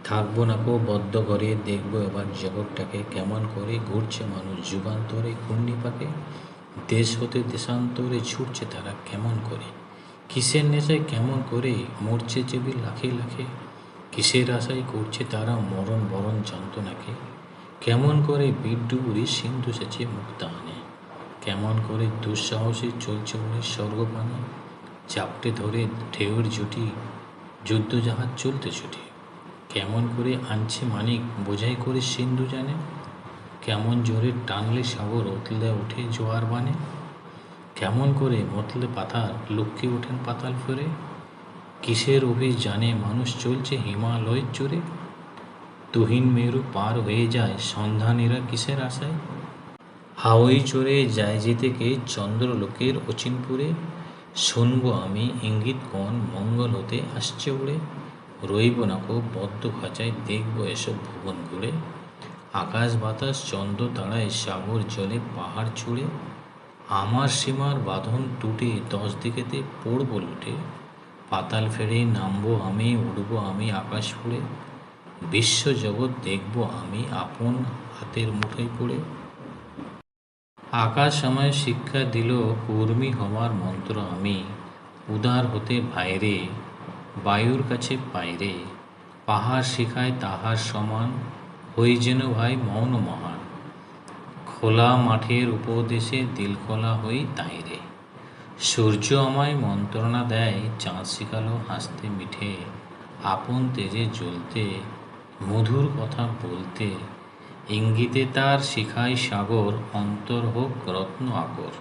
থাকবো না কো বদ্ধ ঘরে, দেখবো এবার জগৎটাকে কেমন করে ঘুরছে মানুষ যুগান্তরে ঘূর্ণি পাকে। দেশ হতে দেশান্তরে ছুটছে তারা কেমন করে, কিসের নেশায় কেমন করে মরছে চেবি লাখে লাখে। কিসের আশায় করছে তারা মরণ বরণ যন্ত্রণাকে। কেমন করে বিদ্যুরি সিন্ধু সেচে মুক্তা আনে, কেমন করে দুঃসাহসী চলছে উনি স্বর্গপানে। চাপটে ধরে ঢেউয়ের জুটি, যুদ্ধজাহাজ চলতে ছুটি। কেমন করে আনছে মানিক বোঝাই করে সিন্ধু জানে। কেমন জোরে টানলে সাগর উতলে ওঠে জোয়ার বানে। কেমন করে মতলে পাথার লক্ষ্যে ওঠেন পাতাল ফেরে। কিসের অভিযানে মানুষ চলছে হিমালয়ের চড়ে। তুহিন মেরু পার হয়ে যায় সন্ধানীরা কিসের আশায়। হাওয়াই চড়ে যায় যেতেকে চন্দ্রলোকের অচিনপুরে। শুনবো আমি ইঙ্গিত কোন মঙ্গল হতে আসছে উড়ে। রইব না কো বদ্ধ খাঁচায়, দেখবো এসব ভুবন ঘুরে। আকাশ বাতাস চন্দ্র তারায় সাগর জলে পাহাড় ছুঁড়ে। আমার সীমার বাঁধন টুটে 10 দিকেতে পড়বো লুটে। পাতাল ফেরে নামবো আমি, উড়বো আমি আকাশ ফুঁড়ে। বিশ্ব জগৎ দেখবো আমি আপন হাতের মুঠোয় পড়ে। আকাশ আমায় শিক্ষা দিল কর্মী হওয়ার মন্ত্র আমি। উদার হতে ভাইরে, বায়ুর কাছে পায়রে। পাহাড় শিখায় তাহার সমান, হই যেন ভাই মৌন মহান। খোলা মাঠের উপদেশে দিলখোলা হই তাইরে। সূর্য আমায় মন্ত্রণা দেয়, চাঁদ শিখালো হাসতে মিঠে। আপন তেজে জ্বলতে, মধুর কথা বলতে। ইঙ্গিতে তার শিখায় সাগর, অন্তর হোক রত্ন আকর।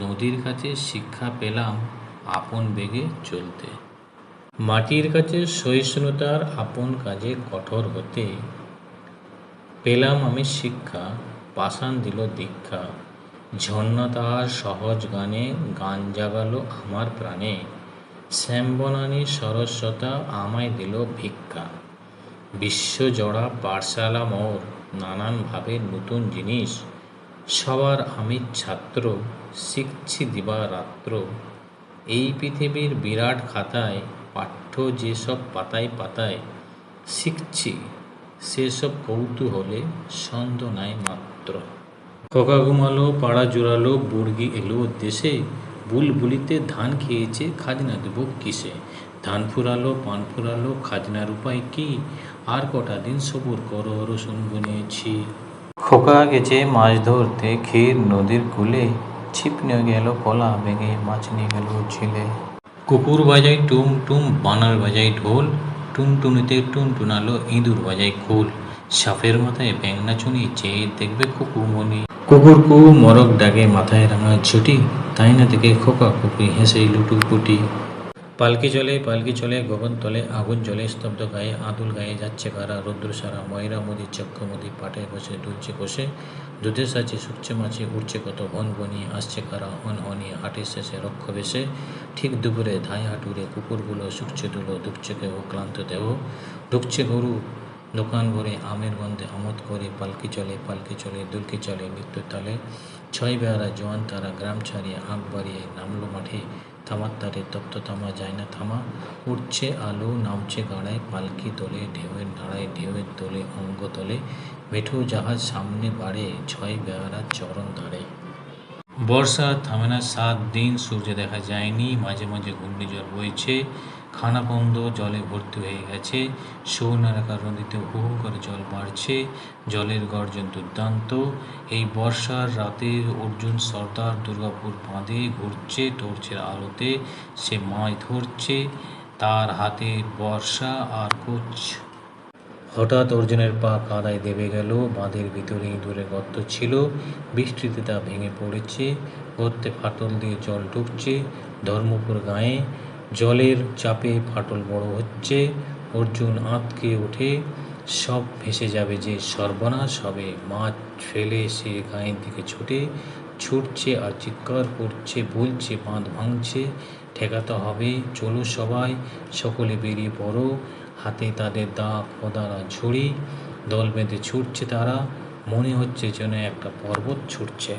নদীর কাছে শিক্ষা পেলাম আপন বেগে চলতে। মাটির কাছে সহিষ্ণুতার, আপন কাজে কঠোর হতে। পেলাম আমি শিক্ষা, পাষাণ দিল দীক্ষা। ঝর্ণা তাহার সহজ গানে, গান জাগালো আমার প্রাণে। শ্যামবনানী সরস্বতা আমায় দিল ভিক্ষা। বিশ্বজোড়া পাঠশালা মোর, নানানভাবে নতুন জিনিস। সবার আমি ছাত্র, শিখছি দিবারাত্র। এই পৃথিবীর বিরাট খাতায়, পাঠ্য যেসব পাতায় পাতায়। শিখছি সেসব কৌতূহলে, ছন্দ নাই মাত্র। খোকা ঘুমালো, পাড়া জোড়ালো, বুড়গি এলো দেশে। বুলবুলিতে ধান খেয়েছে, খাজনা দেব কিসে। ধান ফুরালো, পান ফুরালো, খাজনার উপায় কি। আর কটা দিন সবুর করো, রসুন বুনেছি। খোকা গেছে মাছ ধরতে ক্ষীর নদীর কূলে। ছিপ নিয়ে গেল কলা ভেঙে, মাছ নিয়ে গেল ঝিলে। কুকুর বাজায় টুম টুম, বানর বাজায় ঢোল। টুনটুনিতে টুনটুনালো, ইঁদুর বাজায় খোল। সাপের মাথায় ব্যাঙ নাচুনি, চেয়ে দেখবে কুকুমনি। কুকুর কু মরক ডাকে, মাথায় রাঙা ঝুঁটি। তাই না দেখে খোকা খুকি হেসে লুটুপুটি। পালকি চলে গগন তলে, আগুন জ্বলে স্তব্ধ গায়ে। আদুল গায়ে যাচ্ছে কারা, রৌদ্র সারা ময়রা মুদি চক্ষুমুদি। পাটে বসে দুলছে কষে, দুধে সাজে শুকছে মাছে। উঠছে কত ভন ভনিয়ে, আসছে কারা হন হনিয়ে। হাটের শেষে রক্ষ বেশে, ঠিক দুপুরে ধাই হাঁটুরে। কুকুরগুলো শুকছে ধুলো, দুঃখছে কেহ ক্লান্ত দেহ। ঢুকছে গরু দোকান ভরে, আমের গন্ধে আমোদ করে। পালকি চলে দুলকি চলে মৃত্যুর তালে। ছয় বেয়ারা জোয়ান তারা গ্রাম ছাড়িয়ে আঁক বাড়িয়ে নামলো মাঠে। থামার তারে তপ্ত থামা যায় না থামা। উঠছে আলো, নামছে গাড়ায়। পালকি তোলে ঢেউয়ের নাড়ায়, ঢেউয়ের তোলে অঙ্গ তোলে। মেঠো জাহাজ সামনে বাড়ে, ছয় বেয়ারার চরণ ধারে। বর্ষা থামে না 7 দিন, সূর্য দেখা যায়নি। মাঝে মাঝে ঘূর্ণিঝড় বইছে, খানাখন্দ জলে ভর্তি হয়ে গেছে। সুবর্ণরেখা নদীতে হু হু করে জল বাড়ছে, জলের গর্জন দুর্দান্ত। এই বর্ষার রাতে অর্জুন সর্দার দুর্গাপুর বাঁধে ঘুরছে টর্চের আলোতে। সে মাছ ধরছে, তার হাতে বর্ষা আর কোচ। হঠাৎ অর্জুনের পা কাদায় দেবে গেল। বাঁধের ভিতরে ইঁদুরের গর্ত ছিল, বৃষ্টিতে তা ভেঙে পড়েছে। গর্তে ফাটল দিয়ে জল ঢুকছে ধর্মপুর গাঁয়ে। জলের চাপে ফাটল বড় হচ্ছে, অর্জুন আঁতকে ওঠে। সব ভেসে যাবে যে, সর্বনাশ হবে। মাছ ফেলে সে গাঁয়ের দিকে ছুটছে আর চিৎকার করছে, বলছে বাঁধ ভাঙছে, ঠেকাতে হবে, চলো সবাই, সকলে বেরিয়ে পড়ো। হাতে তাদের দা, কোদাল আর ঝুড়ি। দল বেঁধে ছুটছে তারা, মনে হচ্ছে যেন একটা পর্বত ছুটছে।